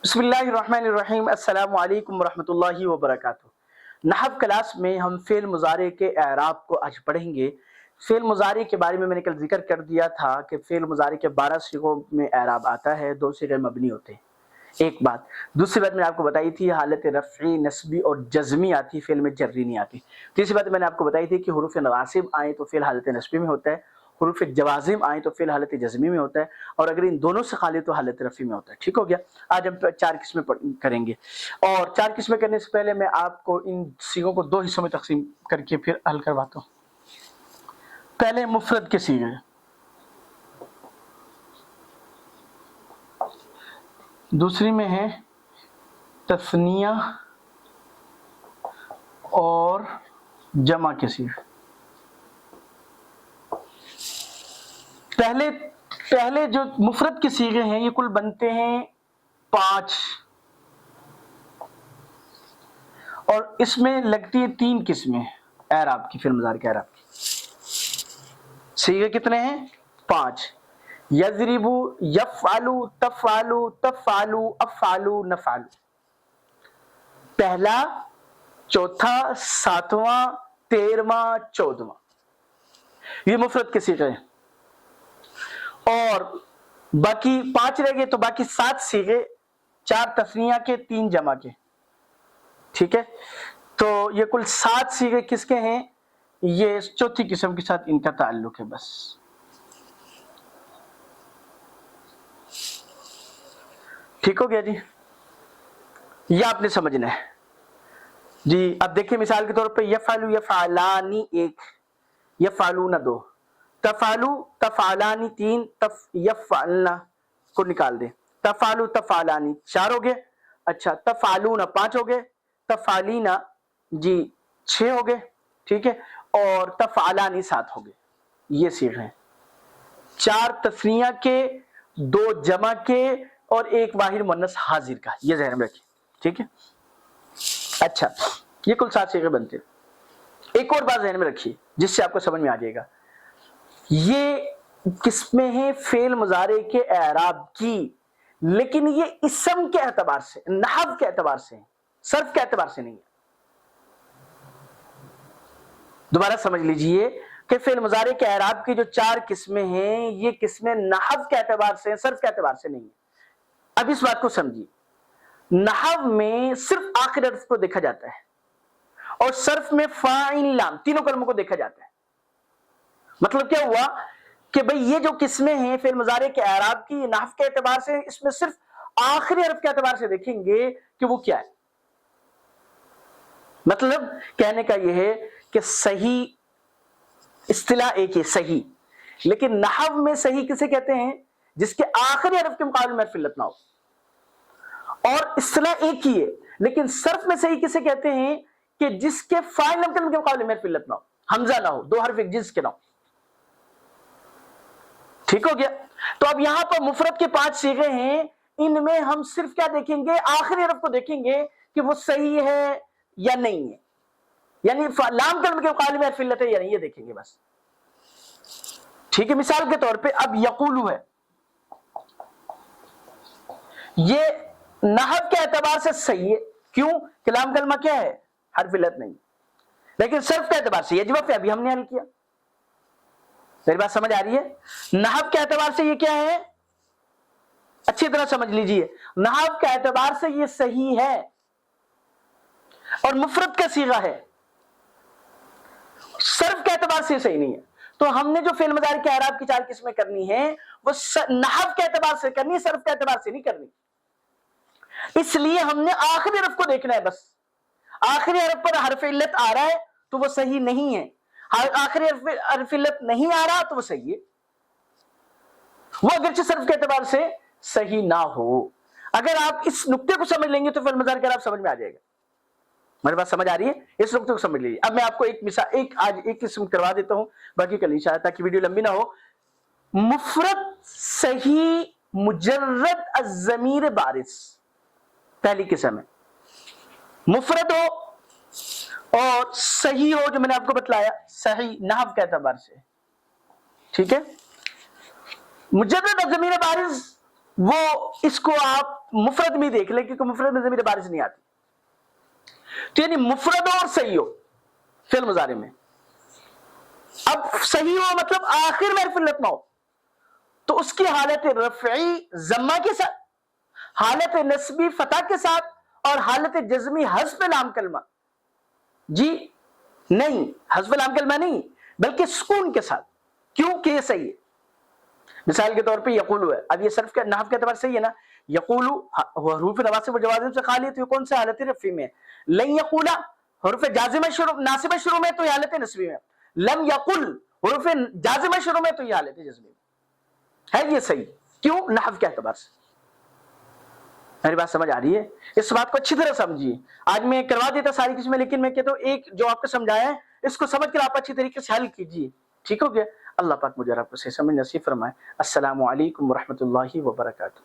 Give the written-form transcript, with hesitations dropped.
بسم اللہ الرحمن الرحیم، السلام علیکم ورحمۃ اللہ وبرکاتہ۔ نحو کلاس میں ہم فعل مضارع کے اعراب کو آج پڑھیں گے۔ فعل مضارع کے بارے میں نے کل ذکر کر دیا تھا کہ فعل مضارع کے 12 صیغوں میں اعراب آتا ہے، 2 صیغے مبنی ہوتے ہیں۔ ایک بات، دوسری بات میں نے آپ کو بتائی تھی حالت رفعی، نصبی اور جزمی آتی، فعل میں جری نہیں آتی۔ تیسری بات میں نے آپ کو بتائی تھی کہ حروف نواصب آئیں تو فعل حالت نصبی میں ہوتا ہے، حروف جوازم آئیں تو فعل حالت جزمی میں ہوتا ہے، اور اگر ان دونوں سے خالی تو حالت رفعی میں ہوتا ہے۔ ٹھیک ہو گیا؟ آج ہم 4 قسمیں کریں گے، اور 4 قسمیں کرنے سے پہلے میں آپ کو ان صیغوں کو 2 حصوں میں تقسیم کر کے پھر حل کرواتا ہوں۔ پہلے مفرد کے صیغے، دوسری میں ہے تثنیہ اور جمع کے صیغے۔ پہلے جو مفرد کے صیغے ہیں یہ کل بنتے ہیں 5، اور اس میں لگتی ہے 3 قسمیں اعراب کی، فعل مضارع کے اعراب کی۔ صیغے کتنے ہیں؟ 5۔ یضرب، یفعل، تفعل، تفعل، افعل، نفعل۔ پہلا، چوتھا، 7واں، 13واں، 14واں، یہ مفرد کے صیغے ہیں۔ اور باقی 5 رہ گئے، تو باقی 7 صیغے، 4 تثنیہ کے، 3 جمع کے۔ ٹھیک ہے؟ تو یہ کل 7 صیغے کس کے ہیں؟ یہ چوتھی قسم کے ساتھ ان کا تعلق ہے بس۔ ٹھیک ہو گیا جی؟ یہ آپ نے سمجھنا ہے جی۔ اب دیکھیں مثال کے طور پہ یفعلو، یفعلانی 1، یفعلون 2، تفعلو، تفعلانی 3، یفعلنا کو نکال دیں، تفعلو، تفعلانی 4 ہو گئے۔ اچھا، تفعلون 5 ہو گئے، تفعلینا جی 6 ہو گئے، ٹھیک ہے، اور تفعلانی 7 ہو گئے۔ یہ صیغے ہیں، 4 تثنیہ کے، 2 جمع کے، اور 1 واحد مؤنث حاضر کا، یہ ذہن میں رکھیں، ٹھیک ہے۔ اچھا، یہ کل 7 صیغے بنتے ہیں۔ ایک اور بات ذہن میں رکھیے جس سے آپ کو سمجھ میں آ جائے گا، یہ قسمیں ہیں فعل مضارع کے اعراب کی، لیکن یہ اسم کے اعتبار سے، نحو کے اعتبار سے ہیں، صرف کے اعتبار سے نہیں ہے۔ دوبارہ سمجھ لیجئے کہ فعل مضارع کے اعراب کی جو 4 قسمیں ہیں، یہ قسمیں نحو کے اعتبار سے ہیں، صرف کے اعتبار سے نہیں ہیں۔ اب اس بات کو سمجھیے، نحو میں صرف آخر حرف کو دیکھا جاتا ہے، اور صرف میں فاعل، لام، تینوں کلموں کو دیکھا جاتا ہے۔ مطلب کیا ہوا کہ بھئی یہ جو قسمیں ہیں فعل مضارع کے اعراب کی، نحو کے اعتبار سے، اس میں صرف آخری حرف کے اعتبار سے دیکھیں گے کہ وہ کیا ہے۔ مطلب کہنے کا یہ ہے کہ صحیح اصطلاح ایک ہے، صحیح، لیکن نحو میں صحیح کسے کہتے ہیں؟ جس کے آخری حرف کے مقابلے میں حرف علت نہ ہو۔ اور اصطلاح ایک ہی ہے، لیکن صرف میں صحیح کسے کہتے ہیں؟ کہ جس کے فاعل لام کے مقابلے میں حرف علت نہ ہو، حمزہ نہ ہو، 2 حرف ایک جنس کے نہ ہو۔ ٹھیک ہو گیا؟ تو اب یہاں پر مفرد کے 5 صیغے ہیں، ان میں ہم صرف کیا دیکھیں گے؟ آخری حرف کو دیکھیں گے کہ وہ صحیح ہے یا نہیں ہے، یعنی لام کے مقابلے میں حرف علت ہے یا نہیں، یہ دیکھیں گے بس۔ ٹھیک ہے، مثال کے طور پہ اب یقولو ہے، یہ نحو کے اعتبار سے صحیح ہے، کیوں کہ لام کلمہ کیا ہے؟ حرف علت نہیں، لیکن صرف کے اعتبار سے یجب ہے، ابھی ہم نے حل کیا۔ میری بات سمجھ آ رہی ہے؟ نحو کے اعتبار سے یہ کیا ہے؟ اچھی طرح سمجھ لیجئے، نحو کے اعتبار سے یہ صحیح ہے، اور مفرد کا صیغہ ہے، صرف کے اعتبار سے صحیح نہیں ہے۔ تو ہم نے جو فعل مضارع کے اعراب کی 4 قسمیں کرنی ہیں، وہ نحو کے اعتبار سے کرنی ہے، صرف کے اعتبار سے نہیں کرنی۔ اس لیے ہم نے آخری حرف کو دیکھنا ہے بس۔ آخری حرف پر حرف علت آ رہا ہے تو وہ صحیح نہیں ہے، آخری حرف علت نہیں آ رہا تو وہ صحیح ہے، وہ اگرچہ صرف کے اعتبار سے صحیح نہ ہو۔ اگر آپ اس نقطے کو سمجھ لیں گے تو فعل مضارع کے اعراب سمجھ میں آ جائے گا۔ میری بات سمجھ آ رہی ہے؟ اس نقطے کو سمجھ لیجیے۔ اب میں آپ کو ایک مثال، آج ایک قسم کروا دیتا ہوں، باقی کل انشاءاللہ، تاکہ ویڈیو لمبی نہ ہو۔ مفرد صحیح مجرد الضمیر بارز، پہلی قسم ہے، مفرد ہو اور صحیح ہو، جو میں نے آپ کو بتلایا، صحیح نحو کے اعتبار سے، ٹھیک ہے۔ مجرد الضمیر بارز، وہ اس کو آپ مفرد میں دیکھ لیں کیونکہ مفرد میں ضمیر بارز نہیں آتی. تو یعنی مفرد اور صحیح ہو فعل مضارع میں. اب صحیح ہو مطلب آخر میں حرف علت نہ ہو تو اس کی حالت رفعی ضمہ کے ساتھ، حالت نصبی فتح کے ساتھ، اور حالت جزمی حذف لام کلمہ. جی نہیں، حذف لام کلمہ نہیں بلکہ سکون کے ساتھ. کیوں کہ یہ صحیح ہے. مثال کے طور پہ یقولو ہے. اب یہ صرف کا نحو کے اعتبار سے صحیح ہے نا. یقولو حروف نواسب و جوازم سے خالی ہے تو یہ کون سے حالت رفعی میں ہے. لن یقولا حروف جازمہ شروع ناصبہ شروع میں تو یہ حالت نصبی میں. لم یقل حروف جازمہ شروع میں تو یہ حالت جزمی میں ہے. یہ صحیح کیوں؟ نحو کے اعتبار سے. میری بات سمجھ آ رہی ہے؟ اس بات کو اچھی طرح سمجھیے. آج میں کروا دیتا ساری قسمیں لیکن میں کہتا ہوں ایک جو آپ کو سمجھایا ہے اس کو سمجھ کر آپ اچھی طریقے سے حل کیجیے. ٹھیک ہو گیا؟ اللہ پاک مجھے آپ کو صحیح سمجھ نصیب فرمائے. السلام علیکم ورحمۃ اللہ وبرکاتہ.